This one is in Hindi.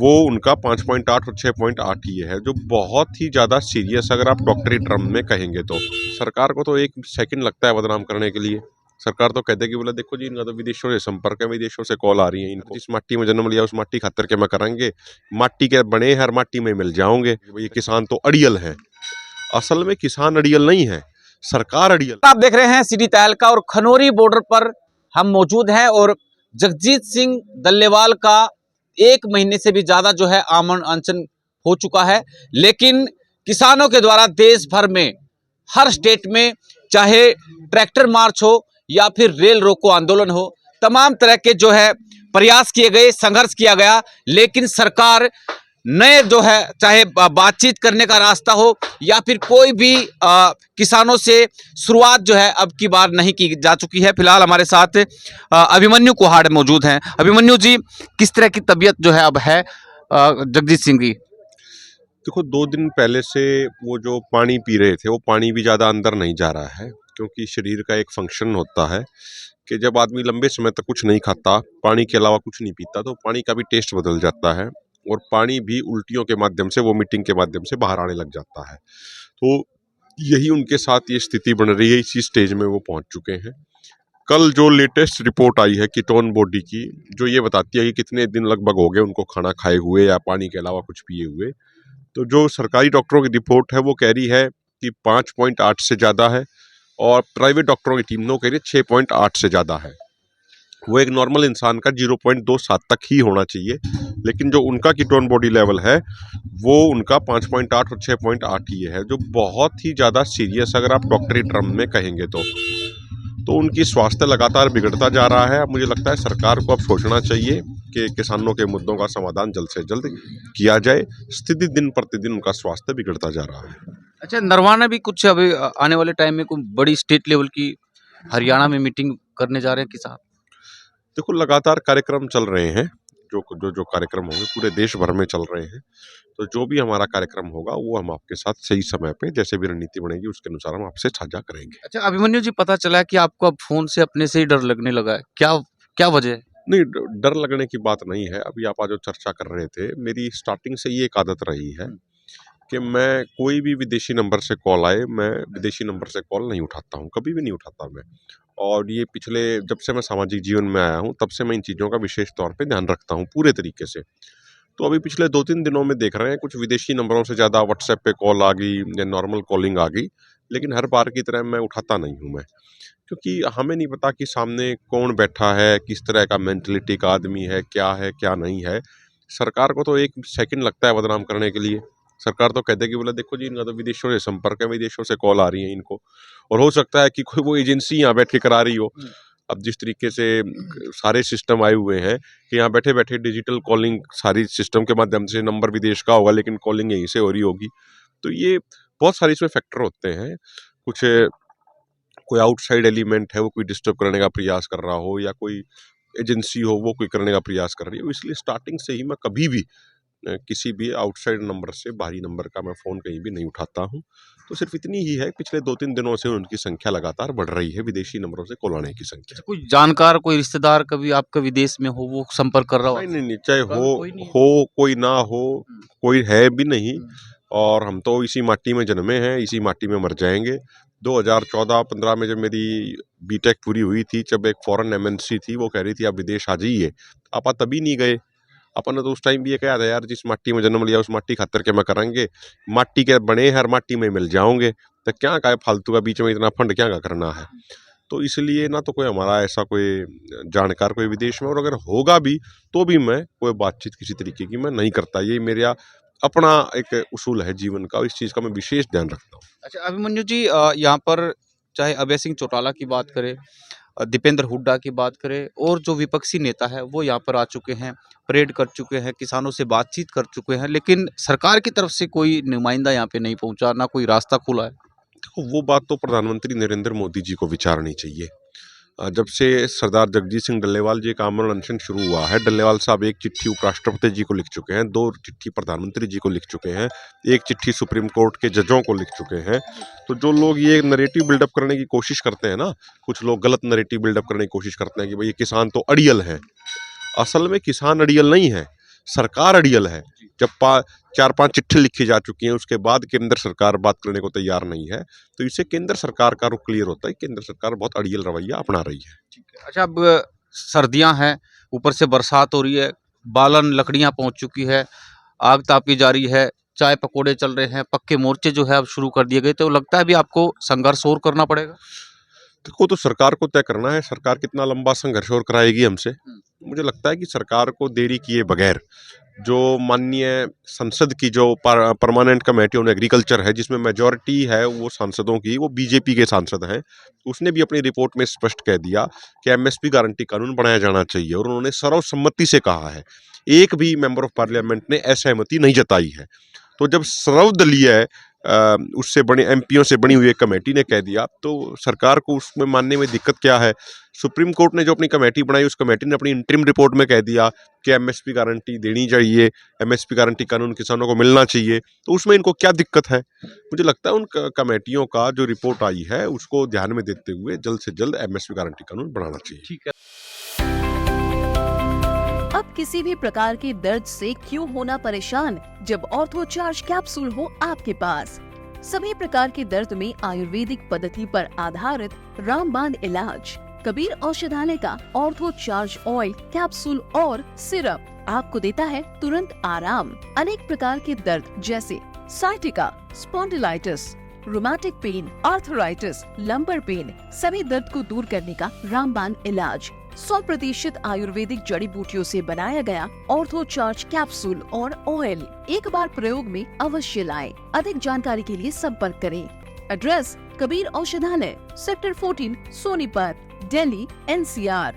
वो उनका 5.8 और 6.8 ही है, जो बहुत ही ज़्यादा सीरियस अगर आप डॉक्टरी टर्म में कहेंगे तो। सरकार को तो एक सेकंड लगता है बदनाम करने के लिए। सरकार तो कहते है कि बोला देखो जी इनका तो विदेशों से संपर्क है, विदेशों से कॉल आ रही है, इनको जिस माटी में जन्म लिया उस माटी खातर के मैं कराएंगे, माटी के बने हर माटी में मिल जाओगे। ये किसान तो अड़ियल है, असल में किसान अड़ियल नहीं है, सरकार अड़ियल। आप देख रहे हैं सिटी तहलका और खनौरी बॉर्डर पर हम मौजूद हैं और जगजीत सिंह डल्लेवाल का 1 महीने से भी ज्यादा जो है आमरण अनशन हो चुका है, लेकिन किसानों के द्वारा देश भर में हर स्टेट में चाहे ट्रैक्टर मार्च हो या फिर रेल रोको आंदोलन हो, तमाम तरह के जो है प्रयास किए गए, संघर्ष किया गया, लेकिन सरकार नए जो है चाहे बातचीत करने का रास्ता हो या फिर कोई भी किसानों से शुरुआत जो है अब की बार नहीं की जा चुकी है। फिलहाल हमारे साथ अभिमन्यु कुहाड़ मौजूद हैं। अभिमन्यु जी, किस तरह की तबीयत जो है अब है जगजीत सिंह की? देखो 2 दिन पहले से वो जो पानी पी रहे थे वो पानी भी ज़्यादा अंदर नहीं जा रहा है, क्योंकि शरीर का एक फंक्शन होता है कि जब आदमी लंबे समय तक कुछ नहीं खाता, पानी के अलावा कुछ नहीं पीता, तो पानी का भी टेस्ट बदल जाता है और पानी भी उल्टियों के माध्यम से, वोमिटिंग के माध्यम से बाहर आने लग जाता है। तो यही उनके साथ ये स्थिति बन रही है, इसी स्टेज में वो पहुंच चुके हैं। कल जो लेटेस्ट रिपोर्ट आई है कीटोन बॉडी की, जो ये बताती है कि कितने दिन लगभग हो गए उनको खाना खाए हुए या पानी के अलावा कुछ पिए हुए, तो जो सरकारी डॉक्टरों की रिपोर्ट है वो कह रही है कि 5.8 से ज़्यादा है और प्राइवेट डॉक्टरों की टीम ने कह रही है 6.8 से ज़्यादा है। वो एक नॉर्मल इंसान का 0.27 तक ही होना चाहिए, लेकिन जो उनका कीटोन बॉडी लेवल है वो उनका 5.8 और 6.8 ही है, जो बहुत ही ज़्यादा सीरियस अगर आप डॉक्टरी टर्म में कहेंगे तो उनकी स्वास्थ्य लगातार बिगड़ता जा रहा है। अब मुझे लगता है सरकार को अब सोचना चाहिए कि किसानों के मुद्दों का समाधान जल्द से जल्द किया जाए। स्थिति दिन प्रतिदिन उनका स्वास्थ्य बिगड़ता जा रहा है। अच्छा, नरवाना भी कुछ अभी आने वाले टाइम में कोई बड़ी स्टेट लेवल की हरियाणा में मीटिंग करने जा रहे हैं किसान? देखो लगातार कार्यक्रम चल रहे हैं, जो कार्यक्रम होंगे पूरे देश भर में चल रहे हैं, तो जो भी हमारा कार्यक्रम होगा वो हम आपके साथ सही समय पे जैसे भी रणनीति बनेगी उसके अनुसार हम आपसे साझा करेंगे। अच्छा अभिमन्यु जी, पता चला है कि आपको अब फोन से अपने से ही डर लगने लगा है, क्या क्या वजह है? नहीं, डर लगने की बात नहीं है। अभी आप आज जो चर्चा कर रहे थे, मेरी स्टार्टिंग से ये एक आदत रही है कि मैं कोई भी विदेशी नंबर से कॉल आए, मैं विदेशी नंबर से कॉल नहीं उठाता हूँ, कभी भी नहीं उठाता मैं। और ये पिछले जब से मैं सामाजिक जीवन में आया हूँ तब से मैं इन चीज़ों का विशेष तौर पे ध्यान रखता हूँ पूरे तरीके से। तो अभी पिछले 2-3 दिनों में देख रहे हैं कुछ विदेशी नंबरों से ज़्यादा व्हाट्सएप पे कॉल आ गई या नॉर्मल कॉलिंग आ गई, लेकिन हर बार की तरह मैं उठाता नहीं हूँ मैं, क्योंकि हमें नहीं पता कि सामने कौन बैठा है, किस तरह का मेंटलिटी का आदमी है, क्या नहीं है। सरकार को तो एक सेकंड लगता है बदनाम करने के लिए। सरकार तो कहते है कि बोला देखो जी इनका तो विदेशों से संपर्क है, विदेशों से कॉल आ रही है इनको, और हो सकता है कि कोई वो एजेंसी यहाँ बैठ के करा रही हो। अब जिस तरीके से सारे सिस्टम आए हुए हैं कि यहाँ बैठे बैठे डिजिटल कॉलिंग सारी सिस्टम के माध्यम से, नंबर विदेश का होगा लेकिन कॉलिंग यहीं से हो रही होगी, तो ये बहुत सारे इसमें फैक्टर होते हैं। कुछ कोई आउटसाइड एलिमेंट है वो कोई डिस्टर्ब करने का प्रयास कर रहा हो, या कोई एजेंसी हो वो कोई करने का प्रयास कर रही हो, इसलिए स्टार्टिंग से ही मैं कभी भी किसी भी आउटसाइड नंबर से, बाहरी नंबर का मैं फ़ोन कहीं भी नहीं उठाता हूँ। तो सिर्फ इतनी ही है, पिछले 2-3 दिनों से उनकी संख्या लगातार बढ़ रही है, विदेशी नंबरों से कॉल आने की संख्या। कोई जानकार, कोई रिश्तेदार कभी आपका विदेश में हो, वो संपर्क कर रहा हो? नहीं, चाहे कोई ना हो, कोई है भी नहीं, और हम तो इसी माटी में जन्मे हैं, इसी माटी में मर जाएंगे। 2014-15 में जब मेरी बीटेक पूरी हुई थी, जब एक फॉरेन एमएनसी थी वो कह रही थी आप विदेश आ जाइए, आप तभी नहीं गए। अपन ने तो उस टाइम भी ये कहा था यार जिस माटी में जन्म लिया उस माटी खातर के मैं कराएंगे, माटी के बने हर माटी में मिल जाओगे, तो क्या का फालतू का बीच में इतना फंड क्या का करना है। तो इसलिए ना तो कोई हमारा ऐसा कोई जानकार कोई विदेश में, और अगर होगा भी तो भी मैं कोई बातचीत किसी तरीके की मैं नहीं करता। ये मेरा अपना एक उसूल है जीवन का, और इस चीज़ का मैं विशेष ध्यान रखता हूँ। अच्छा अभिमन्यु जी, यहाँ पर चाहे अभय सिंह चौटाला की बात करें, दीपेंद्र हुड्डा की बात करें, और जो विपक्षी नेता है वो यहाँ पर आ चुके हैं, परेड कर चुके हैं, किसानों से बातचीत कर चुके हैं, लेकिन सरकार की तरफ से कोई नुमाइंदा यहाँ पे नहीं पहुंचा, ना कोई रास्ता खुला है। देखो वो बात तो प्रधानमंत्री नरेंद्र मोदी जी को विचारनी चाहिए। जब से सरदार जगजीत सिंह डल्लेवाल जी का आमरण अनशन शुरू हुआ है, डल्लेवाल साहब एक चिट्ठी उपराष्ट्रपति जी को लिख चुके हैं, 2 चिट्ठी प्रधानमंत्री जी को लिख चुके हैं, 1 चिट्ठी सुप्रीम कोर्ट के जजों को लिख चुके हैं। तो जो लोग ये नैरेटिव बिल्डअप करने की कोशिश करते हैं ना, कुछ लोग गलत नैरेटिव बिल्डअप करने की कोशिश करते हैं कि भाई ये किसान तो अड़ियल है, असल में किसान अड़ियल नहीं है, सरकार अड़ियल है। जब 4-5 चिट्ठी लिखी जा चुकी हैं, उसके बाद केंद्र सरकार बात करने को तैयार नहीं है, तो इससे केंद्र सरकार का रुख क्लियर होता है। केंद्र सरकार बहुत अड़ियल रवैया अपना रही है। अच्छा, अब सर्दियां हैं, ऊपर से बरसात हो रही है, बालन लकड़ियां पहुंच चुकी है, आग तापी जा रही है, चाय पकोड़े चल रहे हैं, पक्के मोर्चे जो है अब शुरू कर दिए गए, तो लगता है अभी आपको संघर्ष और करना पड़ेगा। देखो, तो सरकार को तय करना है, सरकार कितना लंबा संघर्ष और कराएगी हमसे। मुझे लगता है कि सरकार को देरी किए बगैर जो माननीय संसद की जो परमानेंट कमेटी ऑन एग्रीकल्चर है, जिसमें मेजॉरिटी है वो सांसदों की, वो बीजेपी के सांसद हैं, उसने भी अपनी रिपोर्ट में स्पष्ट कह दिया कि एमएसपी गारंटी कानून बनाया जाना चाहिए, और उन्होंने सर्वसम्मति से कहा है। एक भी मेंबर ऑफ पार्लियामेंट ने असहमति नहीं जताई है। तो जब सर्वदलीय उससे बने एमपीओ से बनी हुई एक कमेटी ने कह दिया, तो सरकार को उसमें मानने में दिक्कत क्या है। सुप्रीम कोर्ट ने जो अपनी कमेटी बनाई, उस कमेटी ने अपनी इंटरिम रिपोर्ट में कह दिया कि एमएसपी गारंटी देनी चाहिए, एमएसपी गारंटी कानून किसानों को मिलना चाहिए, तो उसमें इनको क्या दिक्कत है। मुझे लगता है उन कमेटियों का जो रिपोर्ट आई है उसको ध्यान में देते हुए जल्द से जल्द एमएसपी गारंटी कानून बनाना चाहिए। ठीक है। अब किसी भी प्रकार के दर्द से क्यों होना परेशान, जब ऑर्थो चार्ज कैप्सूल हो आपके पास। सभी प्रकार के दर्द में आयुर्वेदिक पद्धति पर आधारित रामबाण इलाज। कबीर औषधालय का ऑर्थो चार्ज ऑयल, कैप्सूल और सिरप आपको देता है तुरंत आराम। अनेक प्रकार के दर्द जैसे sciatica, spondylitis, rheumatic pain, arthritis, lumbar pain, सभी दर्द को दूर करने का रामबाण इलाज 100% आयुर्वेदिक जड़ी बूटियों से बनाया गया ऑर्थो चार्ज कैप्सूल और ऑयल एक बार प्रयोग में अवश्य लाएं। अधिक जानकारी के लिए संपर्क करें। एड्रेस: कबीर औषधालय, सेक्टर 14, सोनीपत, दिल्ली, NCR।